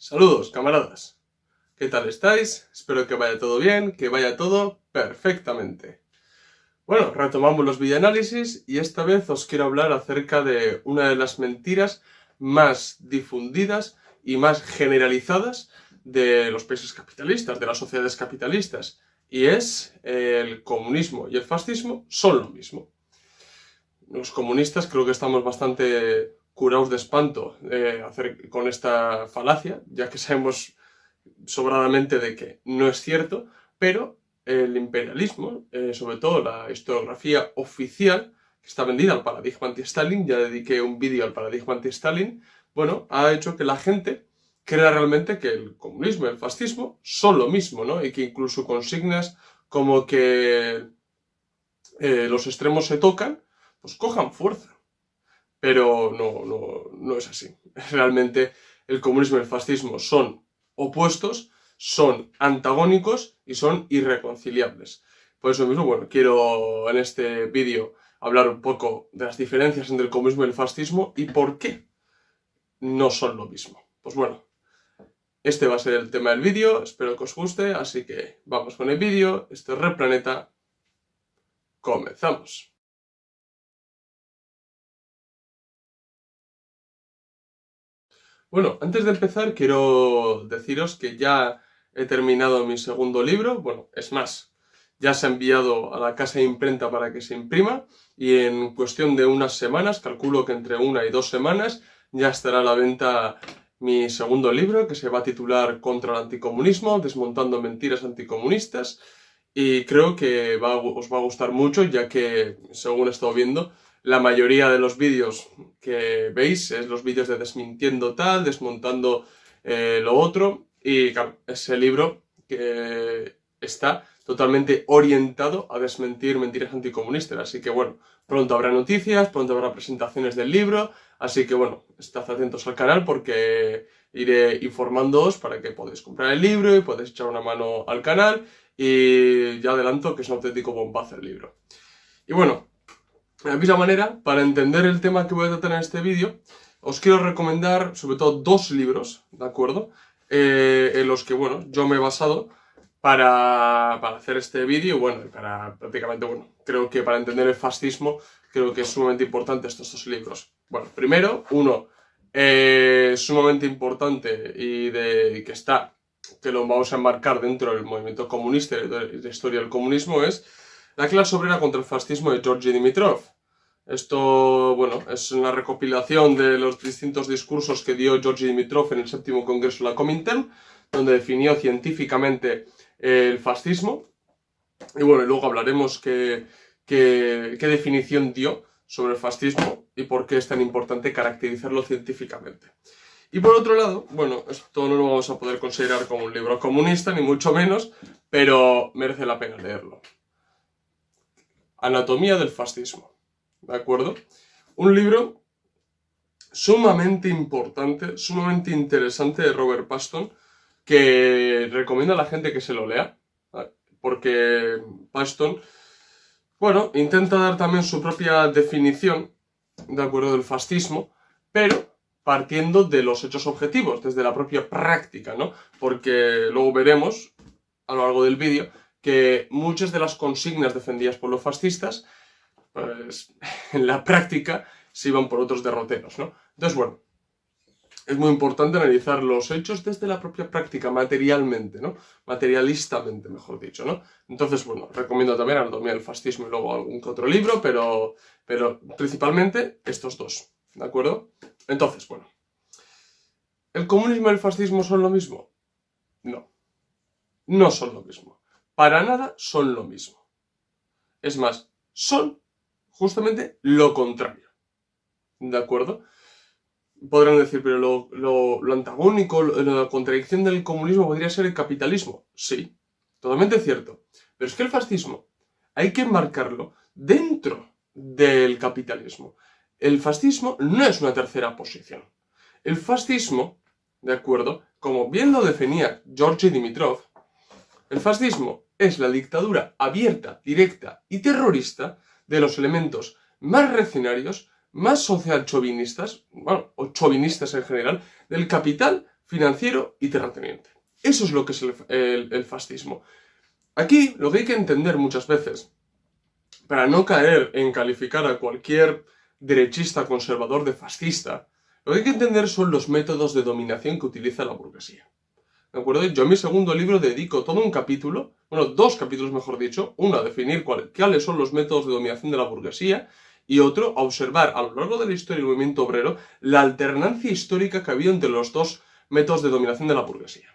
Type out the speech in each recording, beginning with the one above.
Saludos, camaradas. ¿Qué tal estáis? Espero que vaya todo bien, que vaya todo perfectamente. Bueno, retomamos los videoanálisis y esta vez os quiero hablar acerca de una de las mentiras más difundidas y más generalizadas de los países capitalistas, de las sociedades capitalistas, y es el comunismo y el fascismo son lo mismo. Los comunistas creo que estamos bastante curados de espanto con esta falacia, ya que sabemos sobradamente de que no es cierto, pero el imperialismo, sobre todo la historiografía oficial, que está vendida al paradigma anti-Stalin, ya dediqué un vídeo al paradigma anti-Stalin, bueno, ha hecho que la gente crea realmente que el comunismo y el fascismo son lo mismo, ¿no? Y que incluso consignas como que los extremos se tocan, pues cojan fuerza. Pero no es así. Realmente el comunismo y el fascismo son opuestos, son antagónicos y son irreconciliables. Por eso mismo, bueno, quiero en este vídeo hablar un poco de las diferencias entre el comunismo y el fascismo y por qué no son lo mismo. Pues bueno, este va a ser el tema del vídeo, espero que os guste, así que vamos con el vídeo. Esto es Red Planeta. Comenzamos. Bueno, antes de empezar quiero deciros que ya he terminado mi segundo libro. Bueno, es más, ya se ha enviado a la casa de imprenta para que se imprima y en cuestión de unas semanas, calculo que entre 1 y 2 semanas, ya estará a la venta mi segundo libro, que se va a titular Contra el anticomunismo, desmontando mentiras anticomunistas, y creo que os va a gustar mucho, ya que, según he estado viendo, la mayoría de los vídeos que veis es los vídeos de desmintiendo tal, desmontando lo otro, y claro, ese libro que está totalmente orientado a desmentir mentiras anticomunistas, así que bueno, pronto habrá noticias, pronto habrá presentaciones del libro, así que bueno, estad atentos al canal porque iré informándoos para que podáis comprar el libro y podéis echar una mano al canal, y ya adelanto que es un auténtico bombazo el libro. Y bueno, de la misma manera, para entender el tema que voy a tratar en este vídeo, os quiero recomendar sobre todo 2 libros, ¿de acuerdo? En los que, bueno, yo me he basado para hacer este vídeo, bueno, para prácticamente, bueno, creo que para entender el fascismo, creo que es sumamente importante estos 2 libros. Bueno, primero, uno sumamente importante y que lo vamos a enmarcar dentro del movimiento comunista y de la historia del comunismo, es La clase obrera contra el fascismo de Georgi Dimitrov. Esto, bueno, es una recopilación de los distintos discursos que dio Georgi Dimitrov en el 7º Congreso de la Comintern, donde definió científicamente el fascismo. Y bueno, luego hablaremos qué definición dio sobre el fascismo y por qué es tan importante caracterizarlo científicamente. Y por otro lado, bueno, esto no lo vamos a poder considerar como un libro comunista, ni mucho menos, pero merece la pena leerlo. Anatomía del fascismo, ¿de acuerdo? Un libro sumamente importante, sumamente interesante de Robert Paston, que recomiendo a la gente que se lo lea, ¿vale? Porque Paston, bueno, intenta dar también su propia definición, ¿de acuerdo?, del fascismo, pero partiendo de los hechos objetivos, desde la propia práctica, ¿no? Porque luego veremos, a lo largo del vídeo, que muchas de las consignas defendidas por los fascistas, pues en la práctica se iban por otros derroteros, ¿no? Entonces, bueno, es muy importante analizar los hechos desde la propia práctica, materialmente, ¿no? Materialistamente, mejor dicho, ¿no? Entonces, bueno, recomiendo también Anatomía del fascismo y luego algún que otro libro, pero principalmente estos 2, ¿de acuerdo? Entonces, bueno, ¿el comunismo y el fascismo son lo mismo? No, no son lo mismo. Para nada son lo mismo. Es más, son justamente lo contrario, ¿de acuerdo? Podrán decir, pero lo antagónico, la contradicción del comunismo podría ser el capitalismo. Sí, totalmente cierto. Pero es que el fascismo hay que enmarcarlo dentro del capitalismo. El fascismo no es una tercera posición. El fascismo, ¿de acuerdo?, como bien lo definía Georgi Dimitrov, el fascismo es la dictadura abierta, directa y terrorista de los elementos más reaccionarios, más social chauvinistas, bueno, o chauvinistas en general, del capital financiero y terrateniente. Eso es lo que es el fascismo. Aquí lo que hay que entender muchas veces, para no caer en calificar a cualquier derechista conservador de fascista, lo que hay que entender son los métodos de dominación que utiliza la burguesía. ¿De acuerdo? Yo en mi segundo libro dedico todo un capítulo, bueno, 2 capítulos mejor dicho, uno a definir cuáles son los métodos de dominación de la burguesía y otro a observar a lo largo de la historia del movimiento obrero la alternancia histórica que ha habido entre los dos métodos de dominación de la burguesía.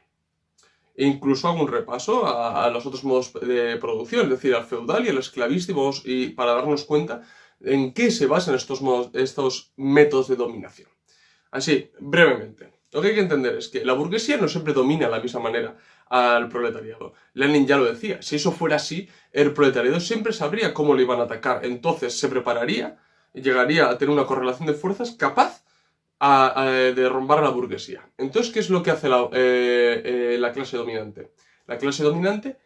E incluso hago un repaso a los otros modos de producción, es decir, al feudal y al esclavístico, y para darnos cuenta en qué se basan estos métodos de dominación. Así, brevemente, lo que hay que entender es que la burguesía no siempre domina de la misma manera al proletariado. Lenin ya lo decía, si eso fuera así, el proletariado siempre sabría cómo le iban a atacar, entonces se prepararía y llegaría a tener una correlación de fuerzas capaz de derrumbar a la burguesía. Entonces, ¿qué es lo que hace la clase dominante? La clase dominante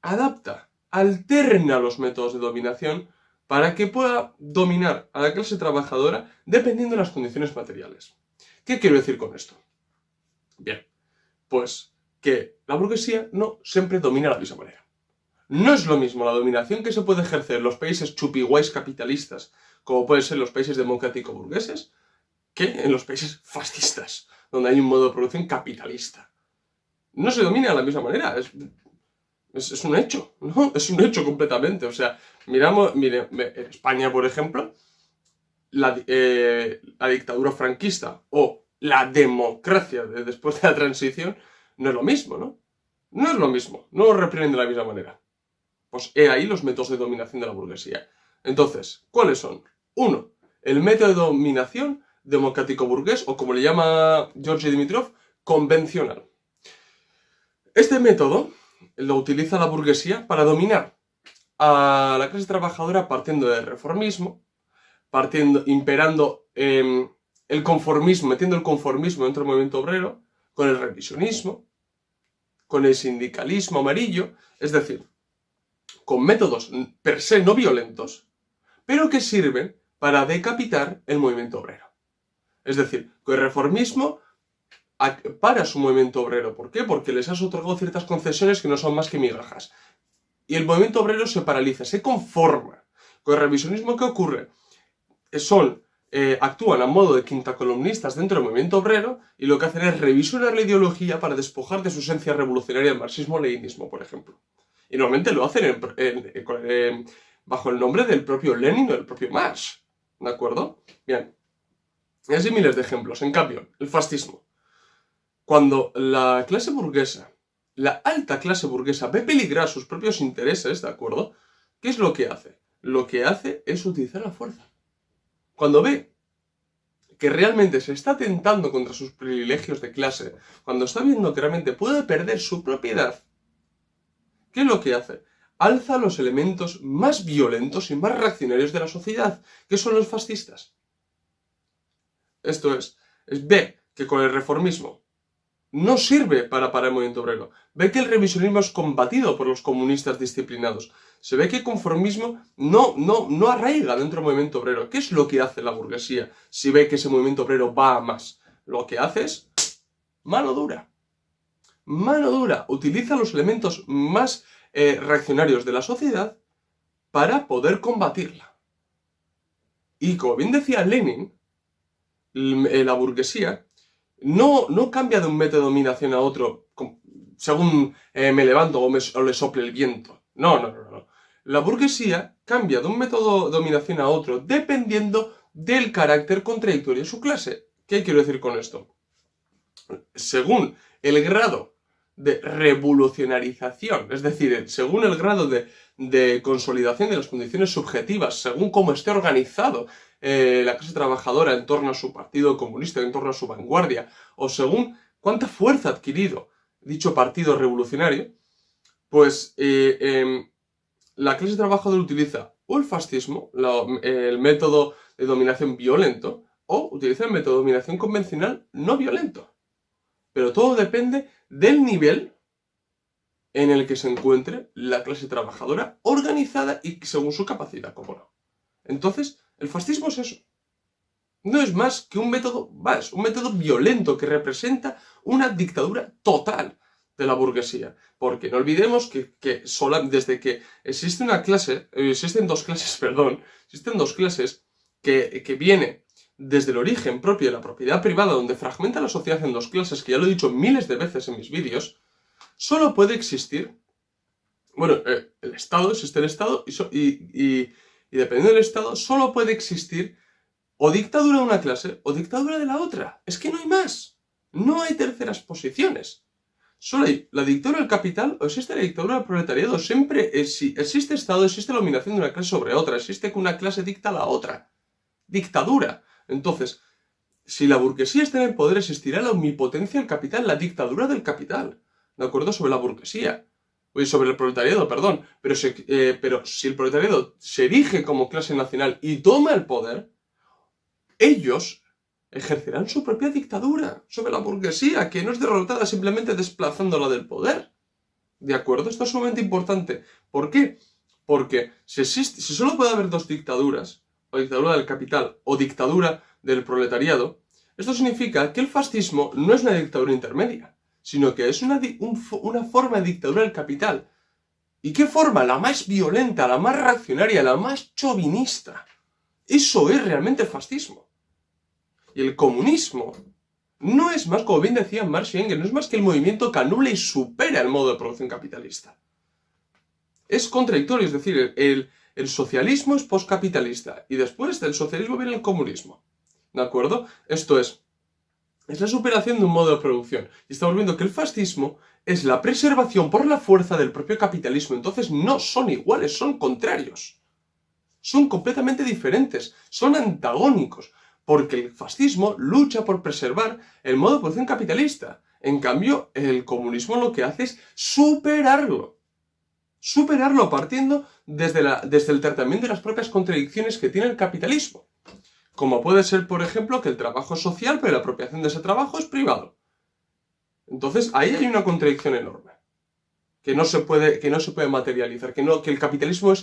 adapta, alterna los métodos de dominación para que pueda dominar a la clase trabajadora dependiendo de las condiciones materiales. ¿Qué quiero decir con esto? Bien, pues que la burguesía no siempre domina de la misma manera. No es lo mismo la dominación que se puede ejercer en los países chupiguays capitalistas, como pueden ser los países democrático-burgueses, que en los países fascistas, donde hay un modo de producción capitalista. No se domina de la misma manera, es un hecho, ¿no? Es un hecho completamente. O sea, en España, por ejemplo, la dictadura franquista o la democracia después de la transición no es lo mismo, ¿no? No es lo mismo, no lo reprimen de la misma manera. Pues he ahí los métodos de dominación de la burguesía. Entonces, ¿cuáles son? 1. El método de dominación democrático-burgués, o como le llama Georgi Dimitrov, convencional. Este método lo utiliza la burguesía para dominar a la clase trabajadora partiendo del reformismo, imperando el conformismo, metiendo el conformismo dentro del movimiento obrero, con el revisionismo, con el sindicalismo amarillo, es decir, con métodos per se no violentos, pero que sirven para decapitar el movimiento obrero. Es decir, que el reformismo para su movimiento obrero. ¿Por qué? Porque les has otorgado ciertas concesiones que no son más que migajas. Y el movimiento obrero se paraliza, se conforma. Con el revisionismo, ¿qué ocurre? Actúan a modo de quintacolumnistas dentro del movimiento obrero y lo que hacen es revisionar la ideología para despojar de su esencia revolucionaria el marxismo-leninismo, por ejemplo. Y normalmente lo hacen bajo el nombre del propio Lenin o del propio Marx. ¿De acuerdo? Bien. Y así miles de ejemplos. En cambio, el fascismo. Cuando la clase burguesa, la alta clase burguesa, ve peligrar sus propios intereses, ¿de acuerdo? ¿Qué es lo que hace? Lo que hace es utilizar la fuerza. Cuando ve que realmente se está atentando contra sus privilegios de clase, cuando está viendo que realmente puede perder su propiedad, ¿qué es lo que hace? Alza los elementos más violentos y más reaccionarios de la sociedad, que son los fascistas. Esto ve que con el reformismo no sirve para parar el movimiento obrero. Ve que el revisionismo es combatido por los comunistas disciplinados. Se ve que el conformismo no arraiga dentro del movimiento obrero. ¿Qué es lo que hace la burguesía si ve que ese movimiento obrero va a más? Lo que hace es mano dura. Mano dura. Utiliza los elementos más reaccionarios de la sociedad para poder combatirla. Y como bien decía Lenin, la burguesía no cambia de un método de dominación a otro según me levanto o le sople el viento. No. La burguesía cambia de un método de dominación a otro dependiendo del carácter contradictorio de su clase. ¿Qué quiero decir con esto? Según el grado de revolucionarización, es decir, según el grado de consolidación de las condiciones subjetivas, según cómo esté organizado la clase trabajadora en torno a su partido comunista, en torno a su vanguardia, o según cuánta fuerza ha adquirido dicho partido revolucionario, pues la clase trabajadora utiliza o el fascismo, el método de dominación violento, o utiliza el método de dominación convencional no violento. Pero todo depende del nivel en el que se encuentre la clase trabajadora organizada y según su capacidad, como no. Entonces, el fascismo es eso. no es más que un método violento que representa una dictadura total de la burguesía. Porque no olvidemos que desde que existe existen dos clases que viene desde el origen propio de la propiedad privada, donde fragmenta la sociedad en dos clases, que ya lo he dicho miles de veces en mis vídeos, solo puede existir, bueno, el Estado, existe el Estado, y dependiendo del Estado, solo puede existir o dictadura de una clase o dictadura de la otra. Es que no hay más. No hay terceras posiciones. Solo hay la dictadura del capital o existe la dictadura del proletariado. Siempre existe Estado, existe la dominación de una clase sobre otra. Existe que una clase dicta a la otra. Dictadura. Entonces, si la burguesía está en el poder, existirá la omnipotencia del capital, la dictadura del capital. ¿De acuerdo? Sobre la burguesía. Sobre el proletariado, perdón. Pero si el proletariado se erige como clase nacional y toma el poder, ellos ejercerán su propia dictadura sobre la burguesía, que no es derrotada simplemente desplazándola del poder. ¿De acuerdo? Esto es sumamente importante. ¿Por qué? Porque si solo puede haber dos dictaduras, o dictadura del capital o dictadura del proletariado, esto significa que el fascismo no es una dictadura intermedia, sino que es una forma de dictadura del capital. ¿Y qué forma? La más violenta, la más reaccionaria, la más chauvinista. Eso es realmente el fascismo. Y el comunismo no es más, como bien decía Marx y Engels, no es más que el movimiento que anula y supera el modo de producción capitalista. Es contradictorio, es decir, el socialismo es postcapitalista y después del socialismo viene el comunismo. ¿De acuerdo? Esto es la superación de un modo de producción. Y estamos viendo que el fascismo es la preservación por la fuerza del propio capitalismo. Entonces no son iguales, son contrarios. Son completamente diferentes, son antagónicos. Porque el fascismo lucha por preservar el modo de producción capitalista. En cambio, el comunismo lo que hace es superarlo. Superarlo partiendo desde el tratamiento de las propias contradicciones que tiene el capitalismo. Como puede ser, por ejemplo, que el trabajo es social, pero la apropiación de ese trabajo es privado. Entonces, ahí hay una contradicción enorme. Que no se puede materializar. Que el capitalismo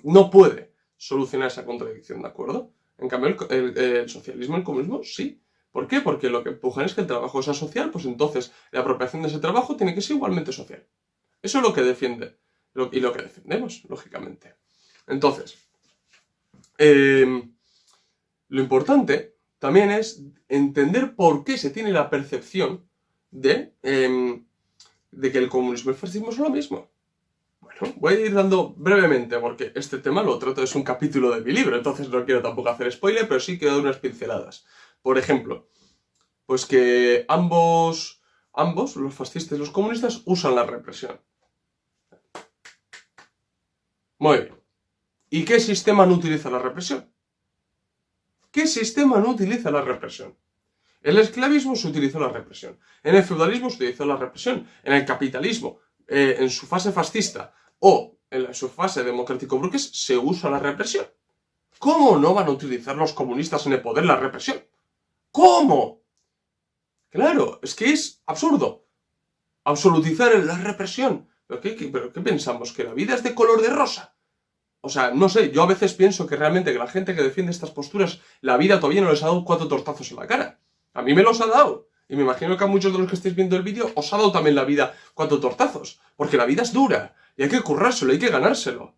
no puede solucionar esa contradicción, ¿de acuerdo? En cambio, el socialismo y el comunismo sí. ¿Por qué? Porque lo que empujan es que el trabajo sea social, pues entonces la apropiación de ese trabajo tiene que ser igualmente social. Eso es lo que defiende y lo que defendemos, lógicamente. Entonces, lo importante también es entender por qué se tiene la percepción de que el comunismo y el fascismo son lo mismo. Bueno, voy a ir dando brevemente, porque este tema lo trato, es un capítulo de mi libro, entonces no quiero tampoco hacer spoiler, pero sí quiero dar unas pinceladas. Por ejemplo, pues que ambos, los fascistas y los comunistas, usan la represión. Muy bien. ¿Y qué sistema no utiliza la represión? ¿Qué sistema no utiliza la represión? En el esclavismo se utilizó la represión. En el feudalismo se utilizó la represión. En el capitalismo, en su fase fascista o en su fase democrático-burgués, se usa la represión. ¿Cómo no van a utilizar los comunistas en el poder la represión? ¿Cómo? Claro, es que es absurdo. Absolutizar la represión. ¿Pero qué pensamos? ¿Que la vida es de color de rosa? O sea, no sé, yo a veces pienso que realmente que la gente que defiende estas posturas, la vida todavía no les ha dado 4 tortazos en la cara. A mí me los ha dado. Y me imagino que a muchos de los que estáis viendo el vídeo os ha dado también la vida 4 tortazos. Porque la vida es dura. Y hay que currárselo, hay que ganárselo.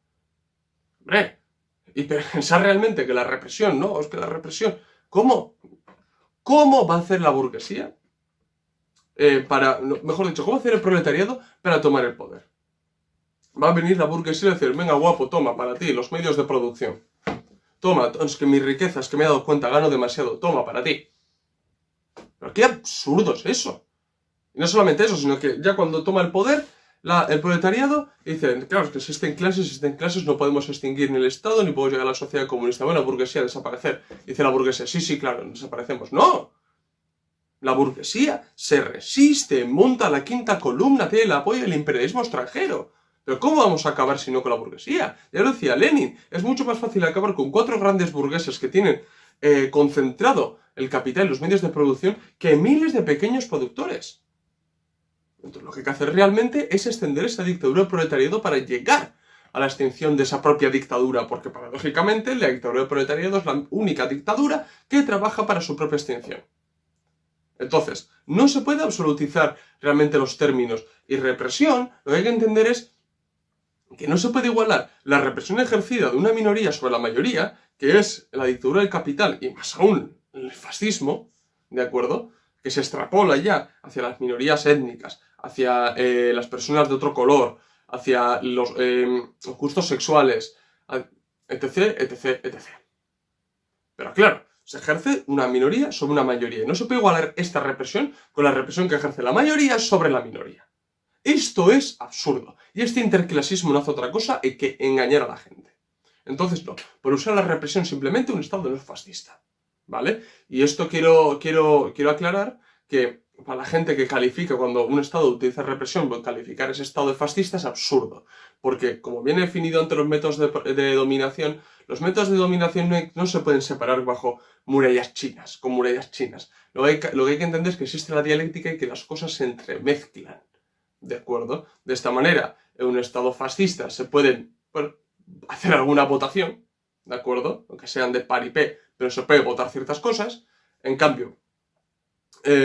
Hombre. Y pensar realmente que la represión, ¿no? Es que la represión... ¿Cómo? ¿Cómo va a hacer la burguesía? Mejor dicho, ¿cómo va a hacer el proletariado para tomar el poder? Va a venir la burguesía y decir, venga guapo, toma, para ti, los medios de producción. Toma, es que mis riquezas, que me he dado cuenta, gano demasiado, toma, para ti. Pero qué absurdo es eso. Y no solamente eso, sino que ya cuando toma el poder, el proletariado dice, claro, es que existen clases, no podemos extinguir ni el Estado, ni podemos llegar a la sociedad comunista. Bueno, la burguesía desaparecer. Dice la burguesía, sí, claro, desaparecemos. ¡No! La burguesía se resiste, monta la quinta columna, tiene el apoyo del imperialismo extranjero. Pero ¿cómo vamos a acabar si no con la burguesía? Ya lo decía Lenin, es mucho más fácil acabar con 4 grandes burgueses que tienen concentrado el capital y los medios de producción que miles de pequeños productores. Entonces lo que hay que hacer realmente es extender esa dictadura del proletariado para llegar a la extinción de esa propia dictadura, porque paradójicamente la dictadura del proletariado es la única dictadura que trabaja para su propia extinción. Entonces, no se puede absolutizar realmente los términos. Y represión, lo que hay que entender es que no se puede igualar la represión ejercida de una minoría sobre la mayoría, que es la dictadura del capital, y más aún el fascismo, ¿de acuerdo?, que se extrapola ya hacia las minorías étnicas, hacia las personas de otro color, hacia los gustos sexuales, etc, etc, etc. Pero claro, se ejerce una minoría sobre una mayoría. Y no se puede igualar esta represión con la represión que ejerce la mayoría sobre la minoría. Esto es absurdo. Y este interclasismo no hace otra cosa que engañar a la gente. Entonces, no. Por usar la represión simplemente un Estado no es fascista. ¿Vale? Y esto quiero aclarar que para la gente que califica cuando un Estado utiliza represión, calificar ese Estado de fascista es absurdo. Porque, como viene definido ante los métodos de dominación, los métodos de dominación no se pueden separar bajo murallas chinas, con murallas chinas. Lo que hay que entender es que existe la dialéctica y que las cosas se entremezclan. ¿De acuerdo? De esta manera, en un Estado fascista se pueden hacer alguna votación, ¿de acuerdo? Aunque sean de paripé, pero se puede votar ciertas cosas. En cambio,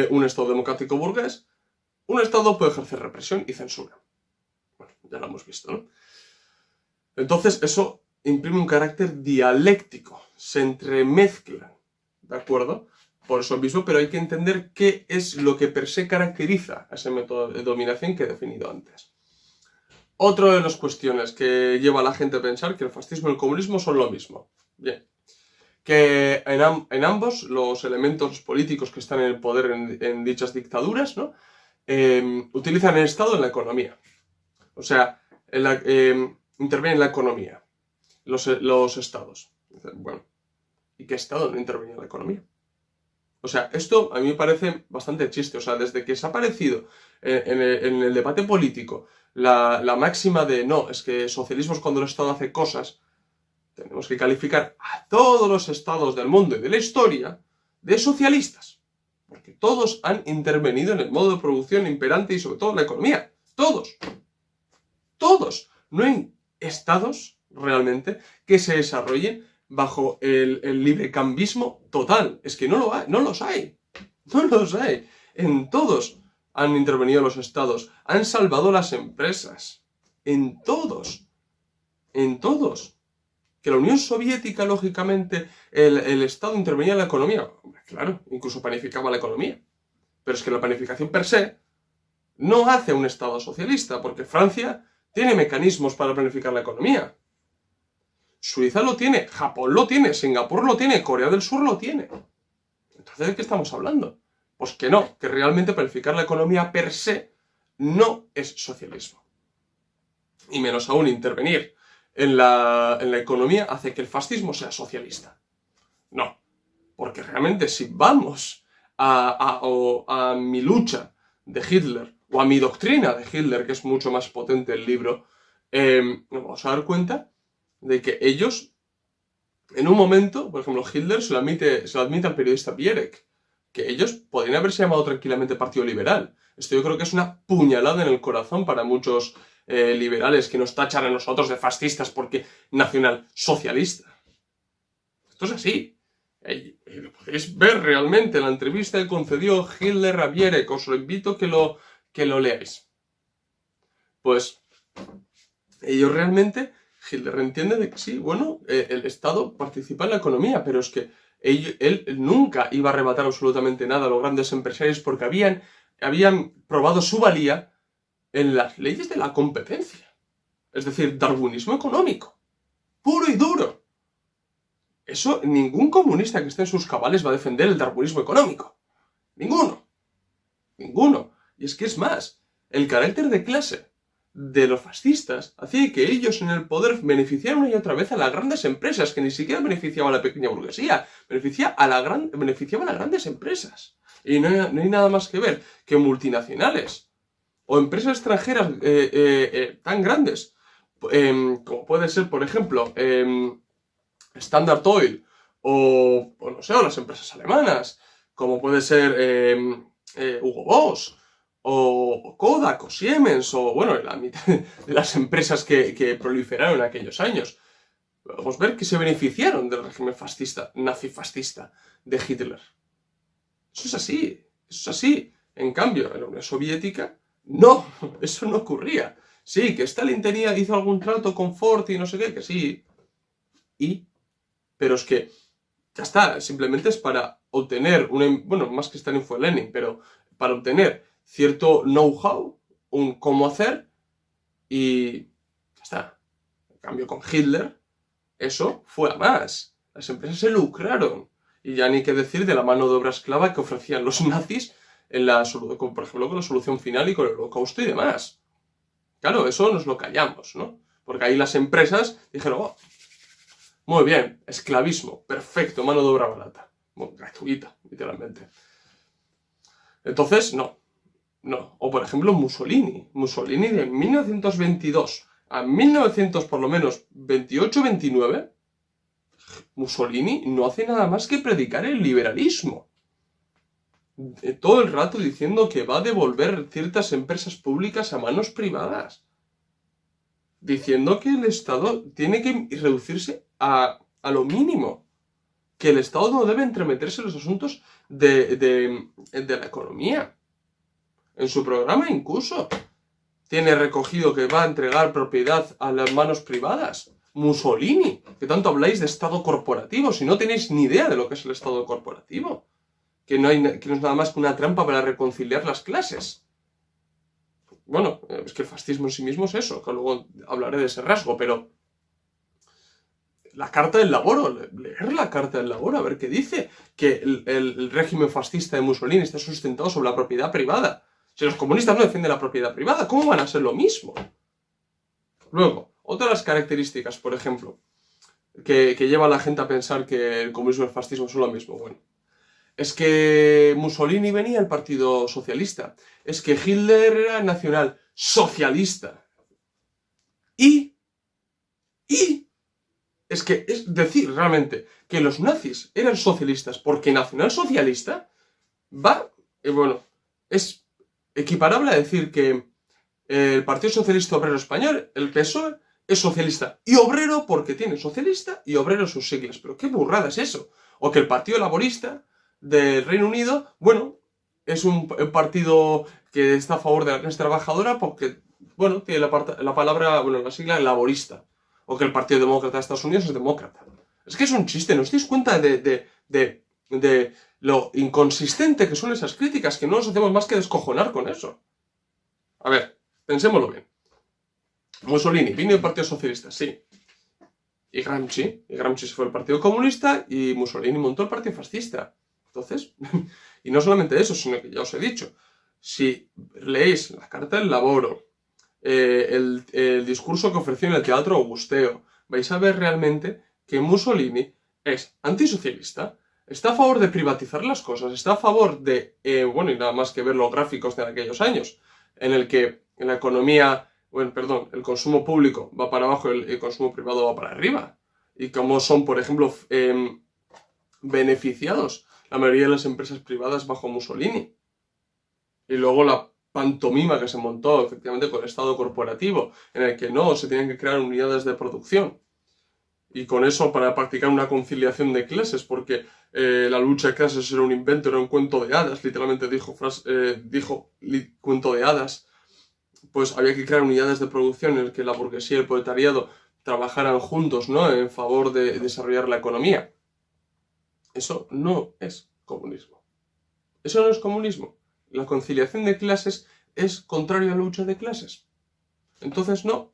un Estado democrático burgués, un Estado puede ejercer represión y censura. Bueno, ya lo hemos visto, ¿no? Entonces, eso imprime un carácter dialéctico, se entremezclan, ¿de acuerdo? Por eso mismo, pero hay que entender qué es lo que per se caracteriza a ese método de dominación que he definido antes. Otra de las cuestiones que lleva a la gente a pensar que el fascismo y el comunismo son lo mismo. Bien. Que en ambos los elementos políticos que están en el poder en dichas dictaduras, ¿no?, utilizan el Estado en la economía. O sea, intervienen en la economía los estados. Bueno, ¿y qué Estado no interviene en la economía? O sea, esto a mí me parece bastante chiste. O sea, desde que se ha aparecido en el debate político la máxima de no, es que socialismo es cuando el Estado hace cosas, tenemos que calificar a todos los estados del mundo y de la historia de socialistas. Porque todos han intervenido en el modo de producción imperante y sobre todo en la economía. Todos. Todos. No hay estados realmente que se desarrollen bajo el librecambismo total. Es que no los hay. No los hay. En todos han intervenido los estados. Han salvado las empresas. En todos. En todos. Que la Unión Soviética, lógicamente, el Estado intervenía en la economía. Claro, incluso planificaba la economía. Pero es que la planificación per se no hace un Estado socialista, porque Francia tiene mecanismos para planificar la economía. Suiza lo tiene, Japón lo tiene, Singapur lo tiene, Corea del Sur lo tiene. Entonces, ¿de qué estamos hablando? Pues que no, que realmente planificar la economía per se no es socialismo. Y menos aún intervenir en la economía hace que el fascismo sea socialista. No, porque realmente si vamos a mi lucha de Hitler, o a mi doctrina de Hitler, que es mucho más potente el libro, nos vamos a dar cuenta de que ellos, en un momento, por ejemplo, Hitler se lo admite al periodista Bierek, que ellos podrían haberse llamado tranquilamente Partido Liberal. Esto yo creo que es una puñalada en el corazón para muchos liberales que nos tachan a nosotros de fascistas porque nacionalsocialista. Esto es así. Lo podéis ver realmente en la entrevista que concedió Hitler a Bierek. Os lo invito a que lo leáis. Pues ellos realmente, Hitler entiende de que sí, bueno, el Estado participa en la economía, pero es que él nunca iba a arrebatar absolutamente nada a los grandes empresarios porque habían probado su valía en las leyes de la competencia. Es decir, darwinismo económico. Puro y duro. Eso, ningún comunista que esté en sus cabales va a defender el darwinismo económico. Ninguno. Ninguno. Y es que es más, el carácter de clase de los fascistas hacía que ellos en el poder beneficiaran una y otra vez a las grandes empresas, que ni siquiera beneficiaban a la pequeña burguesía, beneficiaban a las grandes empresas. Y no hay nada más que ver que multinacionales o empresas extranjeras tan grandes, como puede ser, por ejemplo, Standard Oil, o no sé, o las empresas alemanas, como puede ser Hugo Boss, o Kodak, o Siemens, o bueno, la mitad de las empresas que proliferaron en aquellos años. Podemos ver que se beneficiaron del régimen fascista, nazifascista de Hitler. Eso es así, eso es así. En cambio, en la Unión Soviética, no, eso no ocurría. Sí, que Stalin hizo algún trato con Ford y no sé qué, que sí. Pero es que ya está, simplemente es para obtener bueno, más que Stalin fue Lenin, pero para obtener cierto know-how, un cómo hacer, y ya está. En cambio, con Hitler, eso fue a más. Las empresas se lucraron. Y ya ni qué decir de la mano de obra esclava que ofrecían los nazis, por ejemplo, con la solución final y con el holocausto y demás. Claro, eso nos lo callamos, ¿no? Porque ahí las empresas dijeron, oh, muy bien, esclavismo, perfecto, mano de obra barata. Bueno, gratuita, literalmente. Entonces, no. O por ejemplo, Mussolini. Mussolini de 1922 a 1900, por lo menos, 28-29, Mussolini no hace nada más que predicar el liberalismo. Todo el rato diciendo que va a devolver ciertas empresas públicas a manos privadas. Diciendo que el Estado tiene que reducirse a lo mínimo. Que el Estado no debe entremeterse en los asuntos de la economía. En su programa incluso tiene recogido que va a entregar propiedad a las manos privadas. Mussolini, que tanto habláis de Estado corporativo, si no tenéis ni idea de lo que es el Estado corporativo. Que no es nada más que una trampa para reconciliar las clases. Bueno, es que el fascismo en sí mismo es eso, que luego hablaré de ese rasgo, pero la Carta del Laboro, leer la Carta del Laboro, a ver qué dice, que el régimen fascista de Mussolini está sustentado sobre la propiedad privada. Si los comunistas no defienden la propiedad privada, ¿cómo van a ser lo mismo? Luego, otra de las características, por ejemplo, que lleva a la gente a pensar que el comunismo y el fascismo son lo mismo. Bueno, es que Mussolini venía del Partido Socialista. Es que Hitler era nacional socialista. Y es que es decir realmente que los nazis eran socialistas porque nacionalsocialista es equiparable a decir que el Partido Socialista Obrero Español, el PSOE, es socialista y obrero porque tiene socialista y obrero sus siglas. Pero qué burrada es eso. O que el Partido Laborista del Reino Unido, bueno, es un partido que está a favor de la clase trabajadora porque, bueno, tiene la palabra, bueno, la sigla laborista. O que el Partido Demócrata de Estados Unidos es demócrata. Es que es un chiste, ¿no os dais cuenta de lo inconsistente que son esas críticas? Que no nos hacemos más que descojonar con eso. A ver, pensémoslo bien. Mussolini vino del Partido Socialista, sí. Y Gramsci se fue al Partido Comunista y Mussolini montó el Partido Fascista. Entonces, y no solamente eso, sino que ya os he dicho, si leéis la Carta del Laboro, el discurso que ofreció en el Teatro Augusteo, vais a ver realmente que Mussolini es antisocialista, está a favor de privatizar las cosas, está a favor de, bueno, y nada más que ver los gráficos de aquellos años, en el que en la economía, bueno, perdón, el consumo público va para abajo y el consumo privado va para arriba. Y cómo son, por ejemplo, beneficiados la mayoría de las empresas privadas bajo Mussolini. Y luego la pantomima que se montó efectivamente con el Estado corporativo, en el que no, se tenían que crear unidades de producción. Y con eso para practicar una conciliación de clases, porque la lucha de clases era un invento, era un cuento de hadas, literalmente dijo cuento de hadas. Pues había que crear unidades de producción en las que la burguesía y el proletariado trabajaran juntos, ¿no?, en favor de desarrollar la economía. Eso no es comunismo. Eso no es comunismo. La conciliación de clases es contrario a la lucha de clases. Entonces no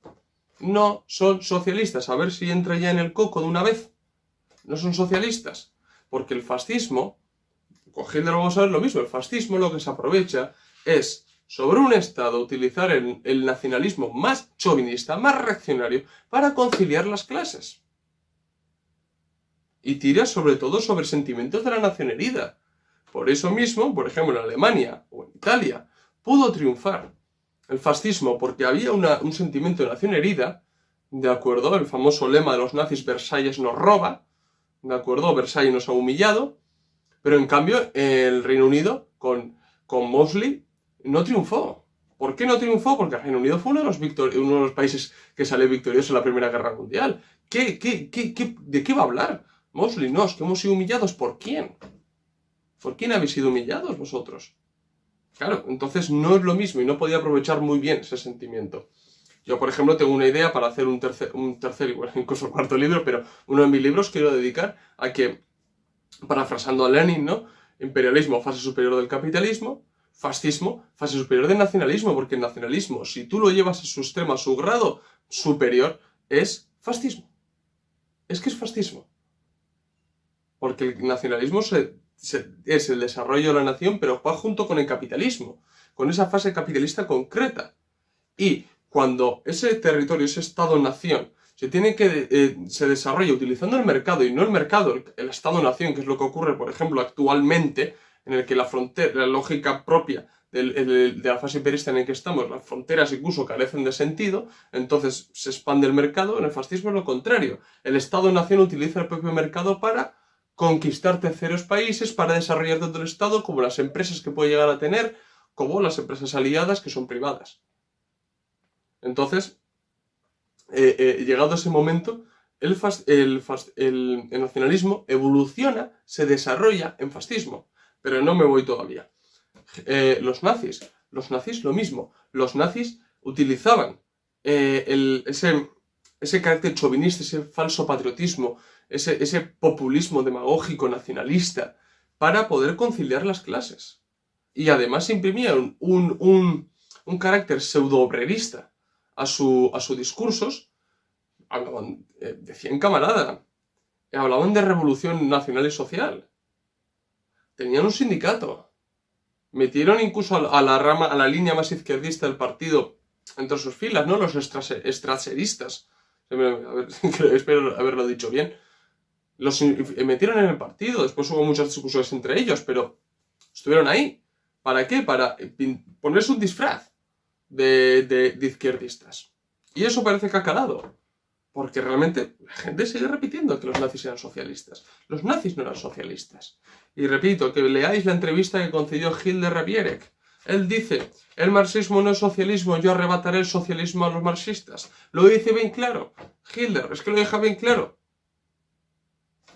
son socialistas. A ver si entra ya en el coco de una vez. No son socialistas. Porque el fascismo, con Hitler vamos a ver lo mismo, el fascismo lo que se aprovecha es, sobre un Estado, utilizar el nacionalismo más chauvinista, más reaccionario, para conciliar las clases. Y tira sobre todo sobre sentimientos de la nación herida. Por eso mismo, por ejemplo, en Alemania o en Italia, pudo triunfar el fascismo porque había un sentimiento de nación herida, ¿de acuerdo? El famoso lema de los nazis, Versalles nos roba, ¿de acuerdo? Versalles nos ha humillado, pero en cambio el Reino Unido, con Mosley, no triunfó. ¿Por qué no triunfó? Porque el Reino Unido fue uno de los países que salió victorioso en la Primera Guerra Mundial. ¿De qué va a hablar? Mosley, no, es que hemos sido humillados. ¿Por quién? ¿Por quién habéis sido humillados vosotros? Claro, entonces no es lo mismo y no podía aprovechar muy bien ese sentimiento. Yo, por ejemplo, tengo una idea para hacer un tercer igual, incluso cuarto libro, pero uno de mis libros quiero dedicar a que, parafrasando a Lenin, ¿no? Imperialismo, fase superior del capitalismo; fascismo, fase superior del nacionalismo, porque el nacionalismo, si tú lo llevas a su extremo, a su grado superior, es fascismo. Es que es fascismo. Porque el nacionalismo es el desarrollo de la nación, pero va junto con el capitalismo, con esa fase capitalista concreta. Y cuando ese territorio, ese Estado-nación, se desarrolla utilizando el mercado y no el mercado, el Estado-nación, que es lo que ocurre, por ejemplo, actualmente, en el que la frontera, la lógica propia de la fase imperialista en la que estamos, las fronteras incluso carecen de sentido, entonces se expande el mercado. En el fascismo es lo contrario. El Estado-nación utiliza el propio mercado para conquistar terceros países, para desarrollar dentro del Estado, como las empresas que puede llegar a tener, como las empresas aliadas que son privadas. Entonces, llegado a ese momento, el nacionalismo evoluciona, se desarrolla en fascismo. Pero no me voy todavía. Los nazis lo mismo. Los nazis utilizaban ese carácter chauvinista, ese falso patriotismo, ese populismo demagógico nacionalista para poder conciliar las clases. Y además imprimían un carácter pseudo-obrerista a sus discursos. Hablaban, decían camarada, hablaban de revolución nacional y social. Tenían un sindicato. Metieron incluso a la línea más izquierdista del partido entre sus filas, ¿no? Los estraseristas. Espero haberlo dicho bien. Los metieron en el partido. Después hubo muchas discusiones entre ellos, pero estuvieron ahí. ¿Para qué? Para ponerse un disfraz de izquierdistas. Y eso parece que ha calado. Porque realmente la gente sigue repitiendo que los nazis eran socialistas. Los nazis no eran socialistas. Y repito, que leáis la entrevista que concedió Hilde Ravierek. Él dice, el marxismo no es socialismo, yo arrebataré el socialismo a los marxistas. Lo dice bien claro. Hitler, es que lo deja bien claro.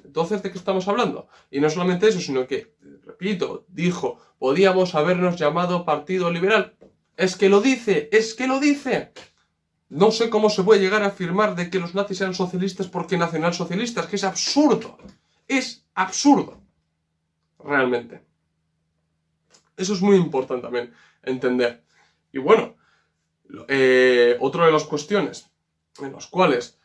Entonces, ¿de qué estamos hablando? Y no solamente eso, sino que, repito, dijo, podíamos habernos llamado Partido Liberal. Es que lo dice, es que lo dice. No sé cómo se puede llegar a afirmar de que los nazis eran socialistas porque nacionalsocialistas, que es absurdo. Es absurdo. Realmente. Eso es muy importante también entender. Y bueno, otra de las cuestiones en las cuales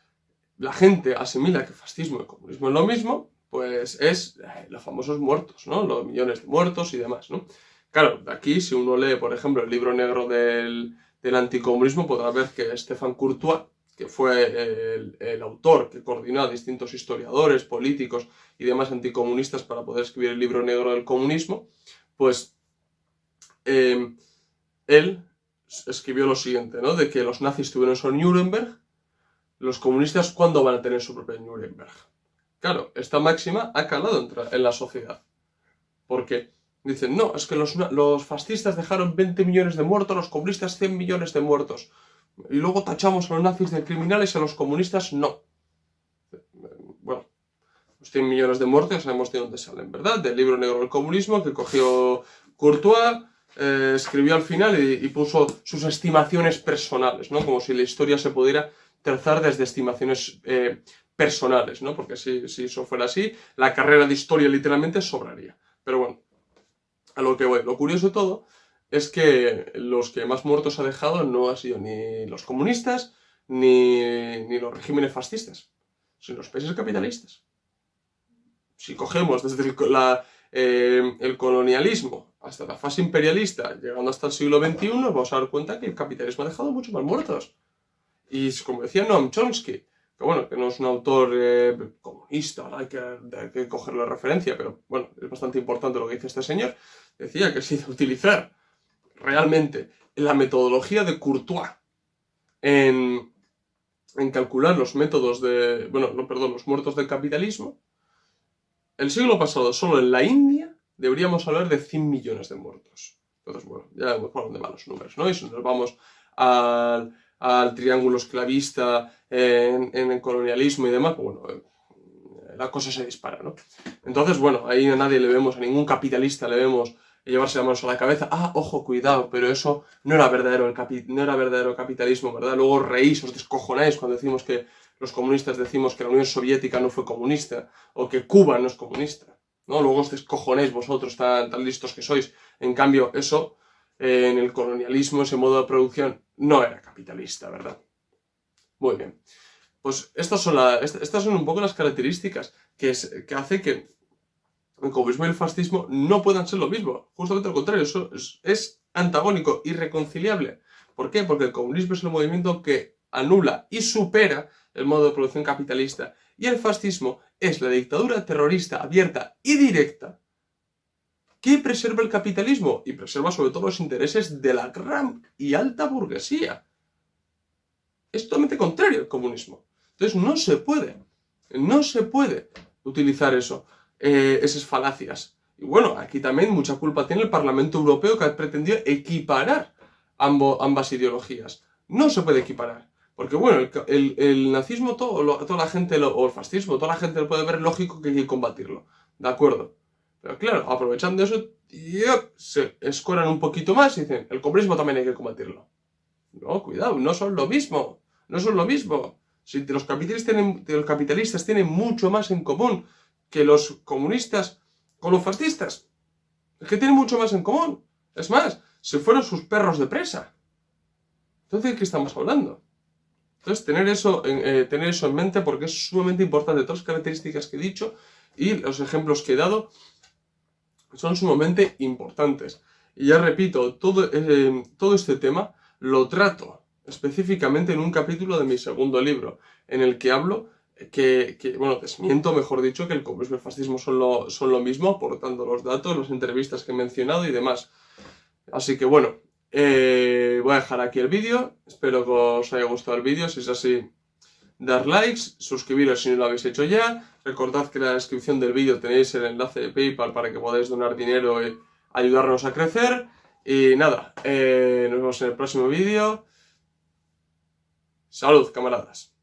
la gente asimila que fascismo y comunismo es lo mismo, pues es los famosos muertos, ¿no? Los millones de muertos y demás, ¿no? Claro, aquí si uno lee, por ejemplo, el libro negro del anticomunismo, podrá ver que Stéphane Courtois, que fue el autor que coordinó a distintos historiadores, políticos y demás anticomunistas para poder escribir el libro negro del comunismo, pues él escribió lo siguiente, ¿no? De que los nazis tuvieron su Nuremberg, los comunistas, ¿cuándo van a tener su propio Nuremberg? Claro, esta máxima ha calado en la sociedad. Porque dicen, no, es que los fascistas dejaron 20 millones de muertos, los comunistas 100 millones de muertos. Y luego tachamos a los nazis de criminales y a los comunistas no. Bueno, los 100 millones de muertos ya sabemos de dónde salen, ¿verdad? Del libro negro del comunismo que cogió Courtois, escribió al final y puso sus estimaciones personales, ¿no? Como si la historia se pudiera trazar desde estimaciones personales, ¿no? Porque si eso fuera así, la carrera de historia literalmente sobraría. Pero bueno, a lo que voy. Lo curioso de todo es que los que más muertos ha dejado no han sido ni los comunistas ni los regímenes fascistas, sino los países capitalistas. Si cogemos desde el colonialismo hasta la fase imperialista, llegando hasta el siglo XXI, nos vamos a dar cuenta que el capitalismo ha dejado muchos más muertos. Y como decía Noam Chomsky, que bueno, que no es un autor comunista, hay que cogerlo de referencia, pero bueno, es bastante importante lo que dice este señor, decía que si utilizar realmente la metodología de Courtois en calcular los métodos los muertos del capitalismo, el siglo pasado solo en la India deberíamos hablar de 100 millones de muertos. Entonces, bueno, ya vemos por dónde van los números, ¿no? Y si nos vamos al triángulo esclavista en el colonialismo y demás, pues bueno, la cosa se dispara, ¿no? Entonces, bueno, ahí a nadie le vemos, a ningún capitalista le vemos llevarse las manos a la cabeza. Ah, ojo, cuidado, pero eso no era verdadero, no era verdadero capitalismo, ¿verdad? Luego reís, os descojonáis cuando decimos que los comunistas decimos que la Unión Soviética no fue comunista, o que Cuba no es comunista, ¿no? Luego os descojonáis vosotros, tan listos que sois. En cambio, eso, en el colonialismo, ese modo de producción, no era capitalista, ¿verdad? Muy bien. Pues estas son un poco las características que hace que el comunismo y el fascismo no puedan ser lo mismo. Justamente lo contrario, eso es antagónico, irreconciliable. ¿Por qué? Porque el comunismo es el movimiento que anula y supera el modo de producción capitalista. Y el fascismo es la dictadura terrorista abierta y directa que preserva el capitalismo y preserva sobre todo los intereses de la gran y alta burguesía. Es totalmente contrario al comunismo. Entonces no se puede utilizar eso, esas falacias. Y bueno, aquí también mucha culpa tiene el Parlamento Europeo, que ha pretendido equiparar ambas ideologías. No se puede equiparar. Porque bueno, el nazismo, toda la gente, o el fascismo, toda la gente lo puede ver lógico que hay que combatirlo. ¿De acuerdo? Pero claro, aprovechando eso, se escueran un poquito más y dicen, el comunismo también hay que combatirlo. No, cuidado, no son lo mismo. No son lo mismo. Si los capitalistas tienen mucho más en común que los comunistas con los fascistas. Es que tienen mucho más en común. Es más, se fueron sus perros de presa. Entonces, ¿de qué estamos hablando? Entonces, tener eso en mente, porque es sumamente importante. Todas las características que he dicho y los ejemplos que he dado son sumamente importantes. Y ya repito, todo este tema lo trato específicamente en un capítulo de mi segundo libro, en el que hablo bueno, desmiento, mejor dicho, que el comunismo y el fascismo son lo mismo, aportando los datos, las entrevistas que he mencionado y demás. Así que bueno, voy a dejar aquí el vídeo, espero que os haya gustado el vídeo, si es así, dar likes, suscribiros si no lo habéis hecho ya, recordad que en la descripción del vídeo tenéis el enlace de PayPal para que podáis donar dinero y ayudarnos a crecer, y nada, nos vemos en el próximo vídeo. ¡Salud, camaradas!